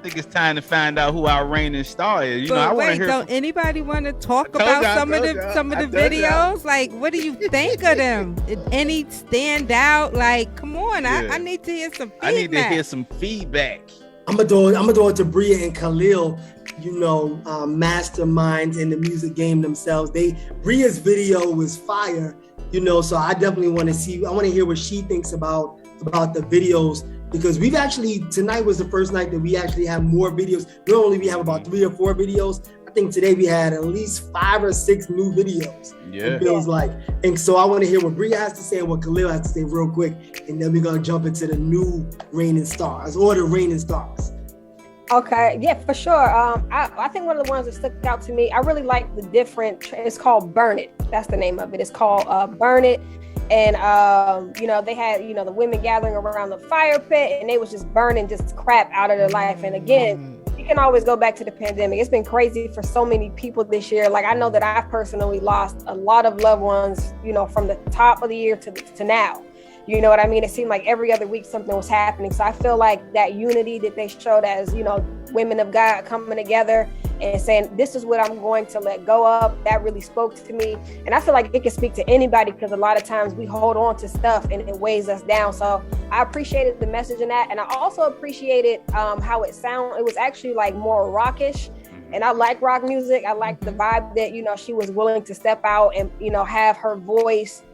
think it's time to find out who our reigning star is. But I want to hear. Don't anybody want to talk about some of the videos? Like, what do you think of them? Any stand out? Like, come on, I need to hear some feedback. I need to hear some feedback. I'm gonna do it to Bria and Khalil. Masterminds in the music game themselves. Bria's video was fire. So I definitely want to see. I want to hear what she thinks about the videos, because tonight was the first night that we actually have more videos. Normally we have about 3 or 4 videos. I think today we had at least 5 or 6 new videos. Yeah. It feels like. And so I want to hear what Bria has to say and what Khalil has to say real quick. And then we're going to jump into the new Raine Starzz or the Raine Starzz. Okay, yeah, for sure. I think one of the ones that stuck out to me, I really like the different, it's called Burn It. That's the name of it. It's called Burn It. And, they had, the women gathering around the fire pit, and they was just burning just crap out of their life. And again, you can always go back to the pandemic. It's been crazy for so many people this year. Like, I know that I've personally lost a lot of loved ones, from the top of the year to now. You know what I mean? It seemed like every other week something was happening. So I feel like that unity that they showed as, women of God coming together and saying, this is what I'm going to let go of, that really spoke to me. And I feel like it can speak to anybody, because a lot of times we hold on to stuff and it weighs us down. So I appreciated the message in that. And I also appreciated how it sounded. It was actually like more rockish. And I like rock music. I like the vibe that, she was willing to step out and, have her voice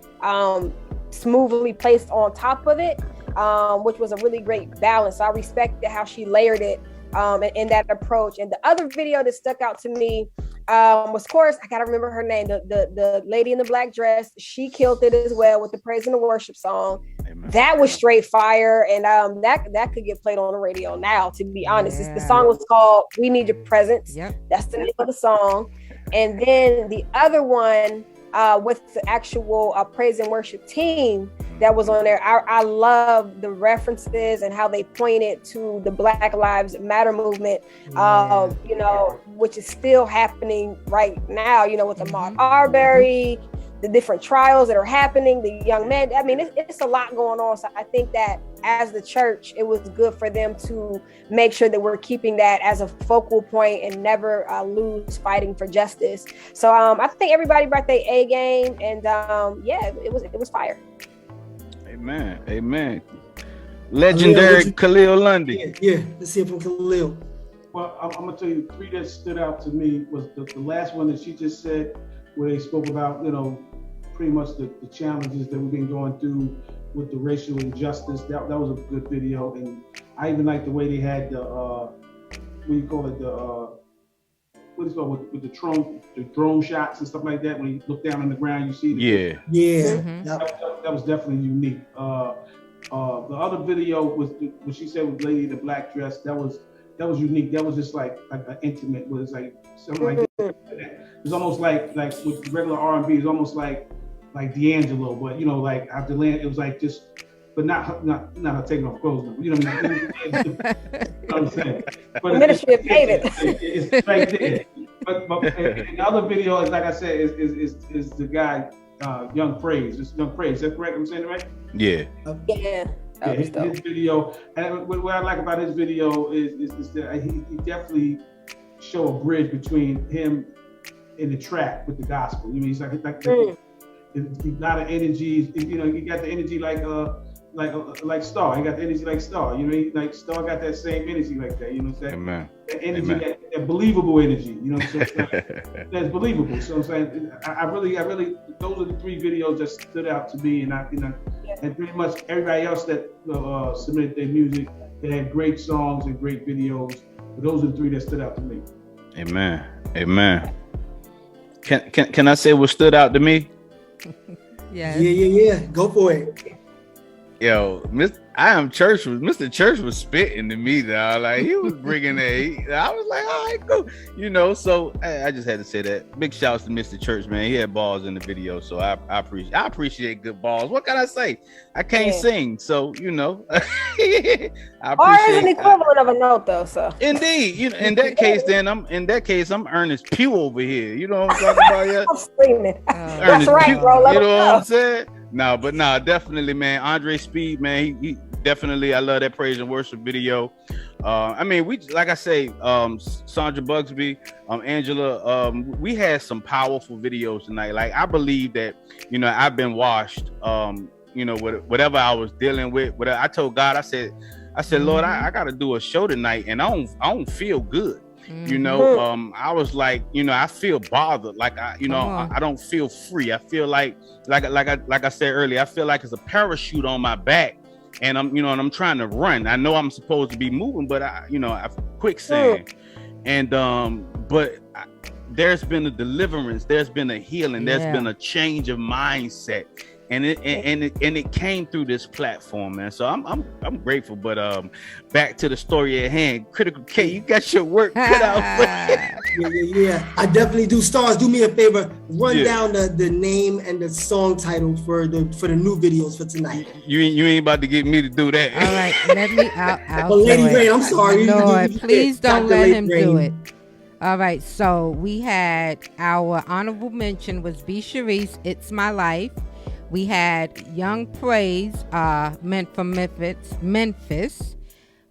smoothly placed on top of it, which was a really great balance. So I respected how she layered it in that approach. And the other video that stuck out to me was, of course, I gotta remember her name, the lady in the black dress. She killed it as well with the praise and the worship song. Amen. That was straight fire, and that could get played on the radio now, to be honest. The song was called We Need Your Presence. Yep. That's the name of the song. And then the other one, with the actual praise and worship team that was on there, I love the references and how they pointed to the Black Lives Matter movement, which is still happening right now, with Ahmaud Arbery, the different trials that are happening, the young men. I mean, it's a lot going on. So I think that as the church, it was good for them to make sure that we're keeping that as a focal point and never lose fighting for justice. So I think everybody brought their A game, and it was fire. Amen. Legendary Khalil Lundy. Yeah, let's hear from Khalil. Well, I'm gonna tell you 3 that stood out to me was the last one that she just said, where they spoke about, pretty much the challenges that we've been going through with the racial injustice. That was a good video. And I even like the way they had the, with the drone shots and stuff like that. When you look down on the ground, you see Mm-hmm. That was definitely unique. The other video was what she said with Lady in the Black Dress. That was unique. That was just like an intimate. It was like something like that. It's almost like with regular R&B. It's almost like D'Angelo, but like after land, it was like just, but not her taking off clothes. You know what I mean? You know what I'm saying? But the ministry of David. It's right there. But the other video is, like I said, is the guy Young Prayz. It's Young Prayz. Is that correct? I'm saying it right? Yeah. Yeah. His video, and what I like about his video is that he definitely show a bridge between him and the track with the gospel. You mean, he's like he's not an energy. He got the energy like Star. He got the energy like Star. Like Star got that same energy like that. You know what I'm saying? Amen. That energy, that believable energy. You know what I'm saying? That's believable. So I'm saying, I really, those are the 3 videos that stood out to me, and and pretty much everybody else that submitted their music, they had great songs and great videos. But those are the 3 that stood out to me. Amen. Can I say what stood out to me? Yeah. Go for it. Yo, Mr. Church was spitting to me, though. Like, he was bringing I was like, all right, cool. So I just had to say that. Big shouts to Mr. Church, man. He had balls in the video, so I appreciate good balls. What can I say? I can't sing, so I appreciate. Or is an equivalent of a note, though. So indeed, in that case, I'm Ernest Pugh over here. You know what I'm talking about? Yeah, I'm screaming. That's right, bro. You know what I'm saying? No, definitely, man. Andre Speed, man, he definitely, I love that praise and worship video. I mean, we, like I say, Sandra Bugsby, Angela, we had some powerful videos tonight. Like, I believe that, you know, I've been washed, you know, whatever I was dealing with. Whatever, I told God, I said, Lord, I got to do a show tonight, and I don't feel good. You know, I was like, you know, I feel bothered. Like, I don't feel free. I feel like I said earlier, I feel like it's a parachute on my back, and I'm trying to run. I know I'm supposed to be moving, but I quicksand. And but there's been a deliverance. There's been a healing. There's been a change of mindset. And it came through this platform, man. So I'm grateful. But back to the story at hand. Critical K, you got your work cut out. Yeah. I definitely do. Stars, do me a favor. Run down the name and the song title for the new videos for tonight. You ain't about to get me to do that. All right, let me out. Well, Lady Raine, I'm sorry. Lord, please don't let him do it. All right, so we had our honorable mention was B. Sharice, It's My Life. We had Young Prayz, meant from Memphis.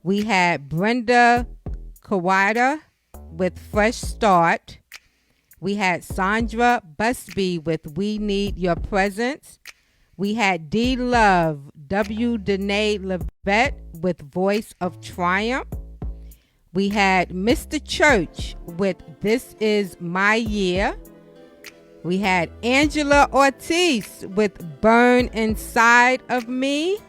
We had Brenda Kawada with Fresh Start. We had Sandra Busby with We Need Your Presence. We had D Love, W. Danae Levette with Voice of Triumph. We had Mr. Church with This Is My Year. We had Angela Ortiz with Burn Inside of Me,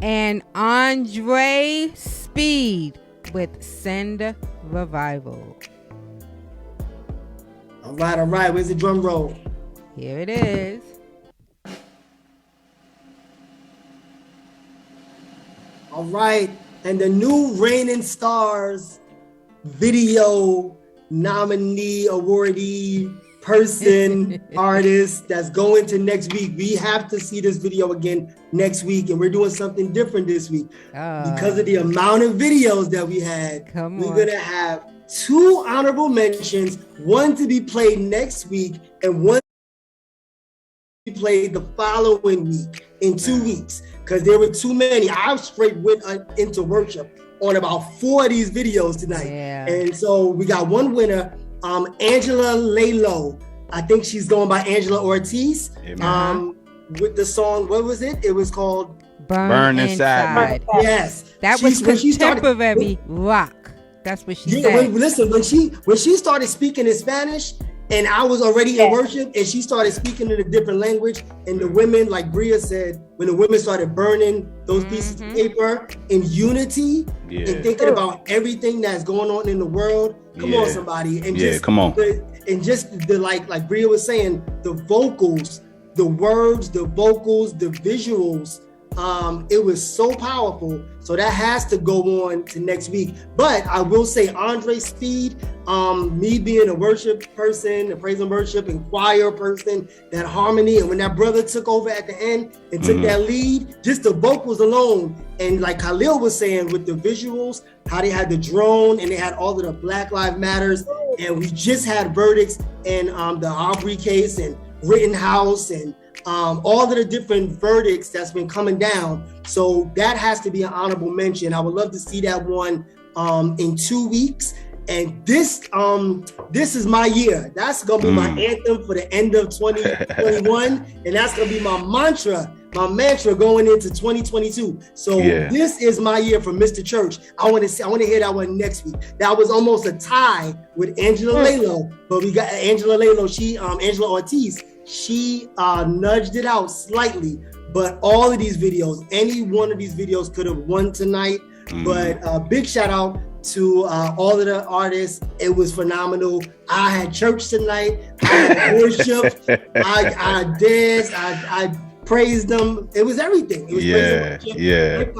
and Andre Speed with Send Revival. All right. Where's the drum roll? Here it is. All right. And the new Raine Starzz video nominee, awardee, person, artist that's going to next week. We have to see this video again next week, and we're doing something different this week because of the amount of videos that we had. We're gonna have 2 honorable mentions, one to be played next week and one to be played the following week in 2 weeks, because there were too many. I straight went into worship on about 4 of these videos tonight, and so we got one winner. Angela Lalo, I think she's going by Angela Ortiz. With the song, what was it? It was called Burn Inside. Yes, that was contemporary rock. That's what she said. When she started speaking in Spanish, and I was already in worship, and she started speaking in a different language, and the women, like Bria said, when the women started burning those pieces of paper in unity and thinking about everything that's going on in the world. Come on, somebody. And just the like Bria was saying, the vocals, the words, the vocals, the visuals, it was so powerful. So that has to go on to next week. But I will say Andre Speed, me being a worship person, a praise and worship and choir person, that harmony, and when that brother took over at the end and took that lead, just the vocals alone, and like Khalil was saying with the visuals, how they had the drone and they had all of the Black Lives Matters, and we just had verdicts in the Aubrey case and Rittenhouse and all of the different verdicts that's been coming down. So that has to be an honorable mention. I would love to see that one in 2 weeks. And this is my year. That's gonna be my anthem for the end of 2021, and that's gonna be my mantra going into 2022. So this is my year for Mr. Church. I want to hear that one next week. That was almost a tie with Angela Lalo, but we got Angela Lalo. Angela Ortiz. She nudged it out slightly, but all of these videos, any one of these videos could have won tonight. But big shout out to all of the artists. It was phenomenal. I had church tonight. I had worship. I danced. I praised them. It was everything. It was praise and worship.